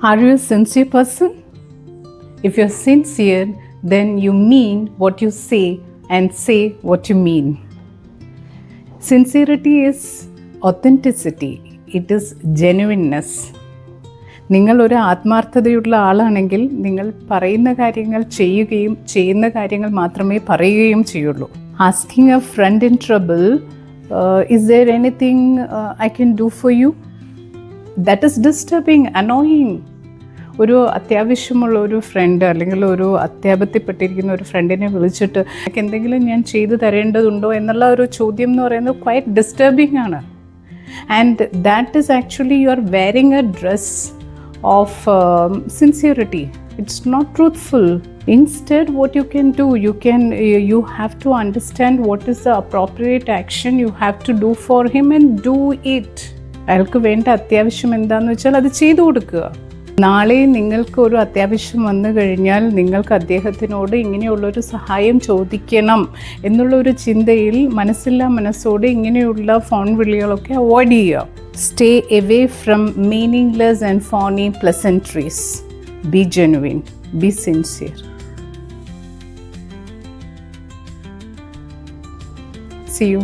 Are you a sincere person? If you're sincere, then you mean what you say and say what you mean. Sincerity is authenticity. It is genuineness. നിങ്ങളൊരു ആത്മാർത്ഥതയുള്ള ആളാണെങ്കിൽ നിങ്ങൾ പറയുന്ന കാര്യങ്ങൾ ചെയ്യുകയും ചെയ്യുന്ന കാര്യങ്ങൾ മാത്രമേ പറയുകയും ചെയ്യുള്ളൂ. Asking a friend in trouble, is there anything I can do for you? That is disturbing, annoying. ഒരു അത്യാവശ്യമുള്ള ഒരു ഫ്രണ്ട് അല്ലെങ്കിൽ ഒരു അത്യാപത്തിപ്പെട്ടിരിക്കുന്ന ഒരു ഫ്രണ്ടിനെ വിളിച്ചിട്ട് എന്തെങ്കിലും ഞാൻ ചെയ്തു തരേണ്ടതുണ്ടോ എന്നുള്ള ഒരു ചോദ്യം എന്ന് പറയുന്നത് ക്വൈറ്റ് ഡിസ്റ്റർബിങ് ആണ്. And that is actually you are wearing A dress of sincerity. It's not truthful. Instead, what you can do, you have to understand what is the appropriate action you have to do for him and do it. അയാൾക്ക് വേണ്ട അത്യാവശ്യം എന്താണെന്ന് വെച്ചാൽ അത് ചെയ്തു കൊടുക്കുക. നാളെ നിങ്ങൾക്ക് ഒരു അത്യാവശ്യം വന്നു കഴിഞ്ഞാൽ നിങ്ങൾക്ക് അദ്ദേഹത്തിനോട് ഇങ്ങനെയുള്ളൊരു സഹായം ചോദിക്കണം എന്നുള്ളൊരു ചിന്തയിൽ മനസ്സോടെ ഇങ്ങനെയുള്ള ഫോൺ വിളികളൊക്കെ അവോയ്ഡ് ചെയ്യുക. Stay away from meaningless and phony pleasantries. Be genuine. Be sincere. See you.